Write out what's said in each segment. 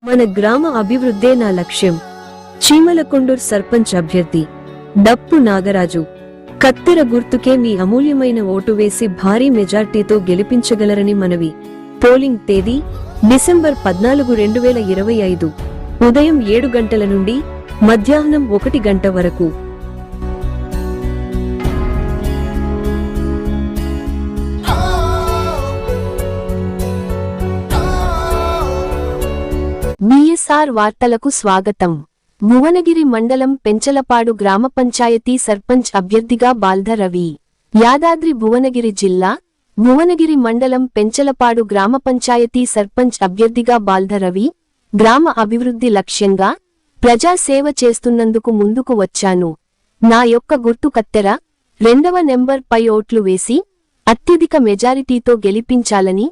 మన గ్రామ అభివృద్ధే నా లక్ష్యం. చీమలకొండూర్ సర్పంచ్ అభ్యర్థి డప్పు నాగరాజు. కత్తెర గుర్తుకే మీ అమూల్యమైన ఓటు వేసి భారీ మెజార్టీతో గెలిపించగలరని మనవి. పోలింగ్ తేదీ డిసెంబర్ 14, 2025 ఉదయం 7 గంటల నుండి మధ్యాహ్నం 1 గంట వరకు. బిఎస్ఆర్ వార్తలకు స్వాగతం. భువనగిరి మండలం పెంచలపాడు గ్రామ పంచాయతీ సర్పంచ్ అభ్యర్థిగా బాల్ధ రవి. యాదాద్రి భువనగిరి జిల్లా భువనగిరి మండలం పెంచలపాడు గ్రామ పంచాయతీ సర్పంచ్ అభ్యర్థిగా బాల్ధ రవి. గ్రామ అభివృద్ధి లక్ష్యంగా ప్రజా సేవ చేస్తున్నందుకు ముందుకు వచ్చాను. నా యొక్క గుర్తు కత్తెర, 2వ నెంబర్పై ఓట్లు వేసి అత్యధిక మెజారిటీతో గెలిపించాలని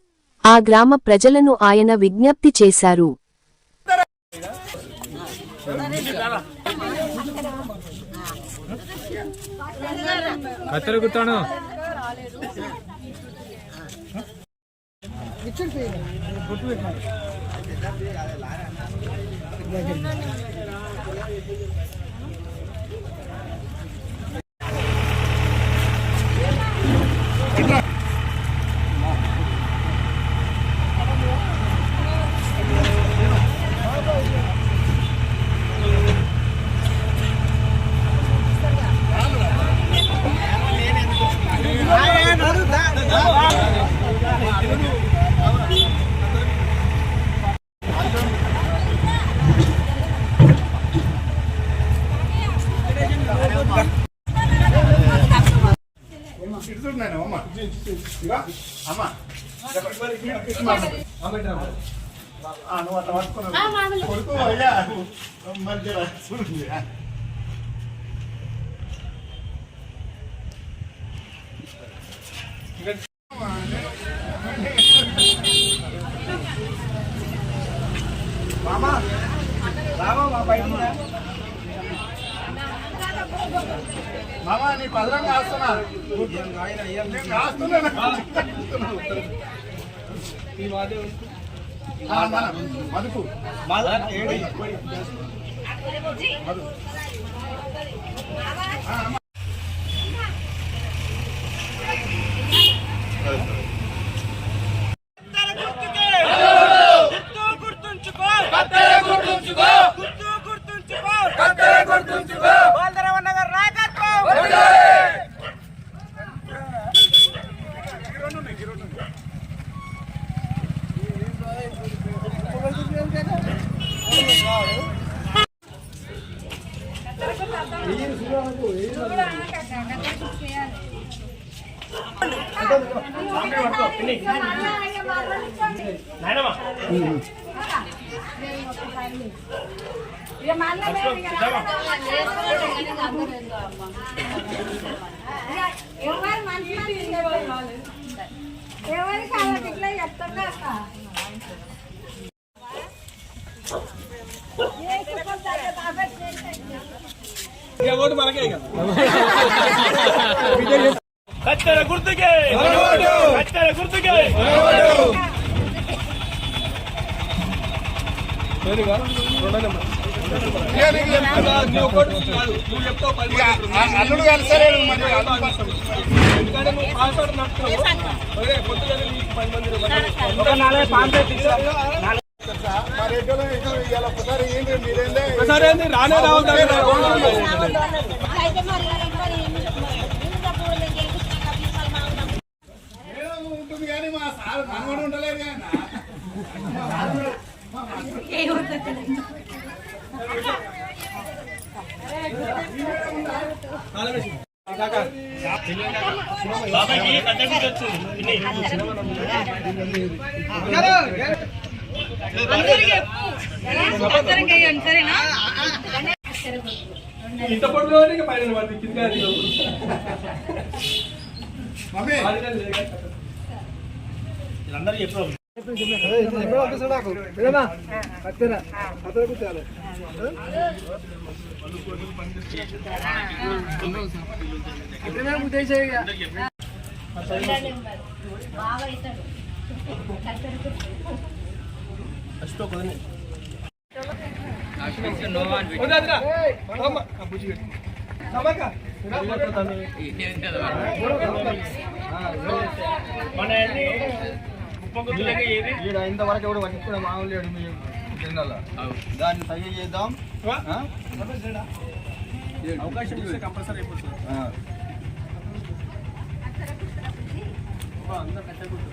ఆ గ్రామ ప్రజలను ఆయన విజ్ఞప్తి చేశారు. మామా నీ పదరం కాస్తున్నా మధుకు కత్తెర గుర్తుకే కత్తెర గుర్తుకే అల్లుడు కలిసలేడు ఎందుకంటే నువ్వు పాస్వర్డ్ నడుపుతున్నావు పొద్దుగా నీకు 10 మంది రానే ఉంటుంది కానీ మా సార్ మనవాడు ఉండలేదు కానీ ఇంత పొట్టులోనే పైన పడుతుంది కింద అందరూ చెప్పారు అష్టో వద్దురా. అమ్మ, ఆ బుజ్జి పెట్టు. అమ్మక్క, రా, పట్టుకుంటాను. మన అన్ని ఉప్పగుత్తులకి ఏది? ఇంతవరకు ఎవడు పట్టించుకునే మామూలు లేడు మీ జనాల్లో. దాన్ని సరి చేద్దాం. అవకాశం ఇస్తే కంపల్సరీ అయిపోతుంది. అందరూ కట్టకూడదు.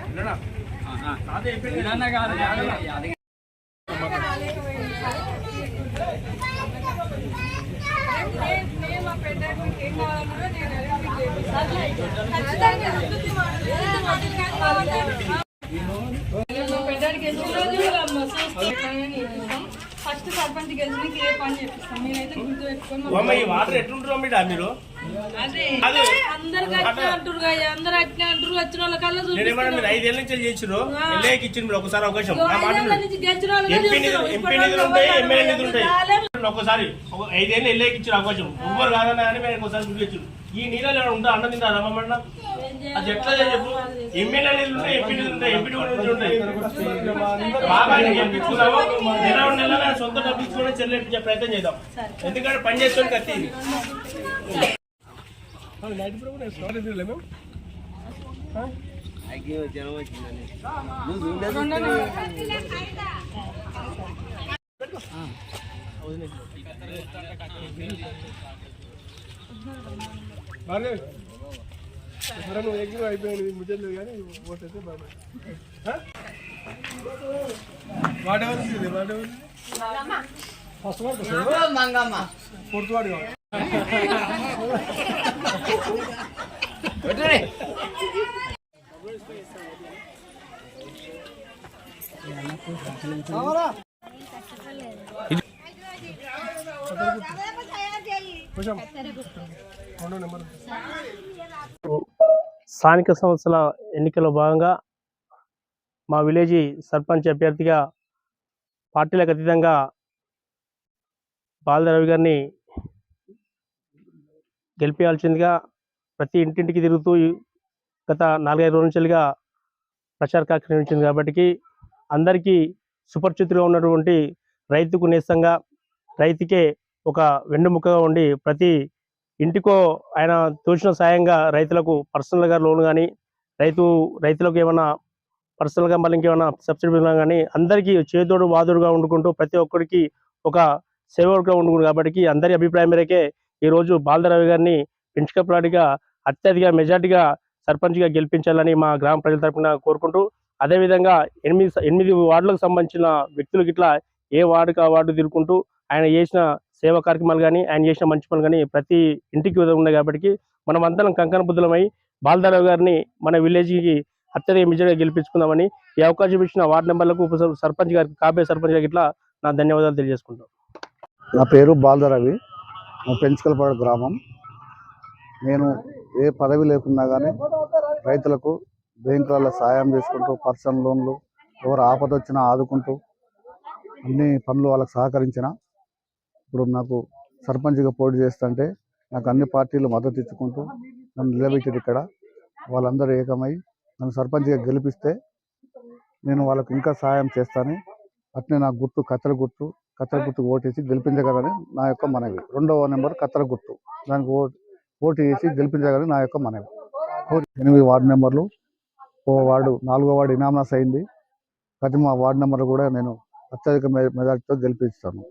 వినడా? అదే అయిపోయింది. ఫస్ట్ సర్పంచ్ గెలిచి ఏ పని చేపిస్తాం మీరైతే గుర్తు పెట్టుకొని అమ్మ, ఈ వాటర్ ఎట్లుంటారో మీరు అదే అందరికి అట్లా అంటారు అందరు అట్లా అంటారు వచ్చిన వాళ్ళ కల్లా నేనేమన్నా మీరు 5 ఏళ్ళ నుంచి చేసిరు ఎల్ఏకి ఇచ్చింది మీరు ఒకసారి అవకాశం నా మాట గెలిచిన ఎంపీ నిధులు ఉంటాయి ఎమ్మెల్యే నిధులు ఉంటాయి ఒకసారి 5 ఏళ్ళు ఎల్ఏకి ఇచ్చిన అవకాశం ఎవ్వరు కాదన్నా కానీ మేము ఒకసారి గుర్తు ఇచ్చారు ఈ నీళ్ళలో ఉంటా అన్న తింటా రమ్మన్నా అది ఎట్లా చెప్పు ఎమ్మెల్యే నిధులు ఉంటాయి ఎంపీ నిధులు ఉంటాయి ఎంపీ నిధులు ఉంటాయి బాగా ఎక్కువ నెల సొంత డబ్బులు ఇచ్చుకుని చెల్లించే ప్రయత్నం చేద్దాం ఎందుకంటే పని చేస్తుంది కత్తి నైట్ ప్రోగ్రామ్ మేము నువ్వు ఎగ్గు అయిపోయింది ముచ్చట్లు కానీ ఓటైతే బాగా వాడెవరు ఫస్ట్ ఫోర్త్ వాడు స్థానిక సంస్థల ఎన్నికల్లో భాగంగా మా విలేజ్ సర్పంచ్ అభ్యర్థిగా పార్టీలకు అతీతంగా బాల్ద రవి గారిని గెలిపించాల్సిందిగా ప్రతి ఇంటింటికి తిరుగుతూ గత 4-5 రోజుల నుంచిగా ప్రచార కార్యక్రమం నిర్వహించింది కాబట్టి అందరికీ సుపరిచితులుగా ఉన్నటువంటి రైతుకు నేస్తంగా రైతుకే ఒక వెన్నుముక్కగా ఉండి ప్రతి ఇంటికో ఆయన తోచిన సాయంగా రైతులకు పర్సనల్గా లోన్ కానీ రైతులకు ఏమైనా పర్సనల్గా మళ్ళీ ఇంకేమైనా సబ్సిడీ కానీ అందరికీ చేదోడు వాదుడుగా వండుకుంటూ ప్రతి ఒక్కరికి ఒక సేవకుగా వండుకుంటు కాబట్టి అందరి అభిప్రాయం మేరకే ఈరోజు బాల్ద రవి గారిని పెంచుకప్లాడిగా అత్యధిక మెజార్టీగా సర్పంచ్గా గెలిపించాలని మా గ్రామ ప్రజల తరఫున కోరుకుంటూ అదేవిధంగా 8 వార్డులకు సంబంధించిన వ్యక్తులకు ఇట్లా ఏ వార్డుకు ఆ వార్డు తిరుగుకుంటూ ఆయన చేసిన సేవా కార్యక్రమాలు కానీ ఆయన చేసిన మంచి పనులు కానీ ప్రతి ఇంటికి ఉన్నాయి కాబట్టి మనం అందరం కంకణ బుద్ధులమై బాల్ద రవి గారిని మన విలేజ్కి అత్యధిక మెజార్టీగా గెలిపించుకుందామని ఈ అవకాశం ఇచ్చిన వార్డు మెంబర్లకు ఉప సర్పంచ్ గారికి కాబోయే సర్పంచ్ గారికి ఇట్లా నా ధన్యవాదాలు తెలియజేసుకుంటాం. నా పేరు బాల్ద రవి, మా పెంచుకలపాడు గ్రామం. నేను ఏ పదవి లేకున్నా కానీ రైతులకు బ్యాంకులలో సాయం చేసుకుంటూ పర్సనల్ లోన్లు ఎవరు ఆపద వచ్చినా ఆదుకుంటూ అన్ని పనులు వాళ్ళకి సహకరించిన. ఇప్పుడు నాకు సర్పంచ్గా పోటీ చేస్తుంటే నాకు అన్ని పార్టీలు మద్దతు ఇచ్చుకుంటూ నన్ను నిలబెట్టారు. ఇక్కడ వాళ్ళందరూ ఏకమై నన్ను సర్పంచ్గా గెలిపిస్తే నేను వాళ్ళకు ఇంకా సహాయం చేస్తాను. అట్నే నా గుర్తు కత్తెర గుర్తుకు ఓటేసి గెలిపించగలని నా యొక్క మనవి. 2వ నెంబర్ కత్తెర గుర్తు, దానికి ఓటు వేసి గెలిపించగలని నా యొక్క మనవి. 8 వార్డు మెంబర్లు, ఓ వార్డు 4వ వార్డు ఇనామస్ అయింది. ప్రతి మా వార్డు నెంబర్ కూడా నేను అత్యధిక మెజార్టీతో గెలిపిస్తాను.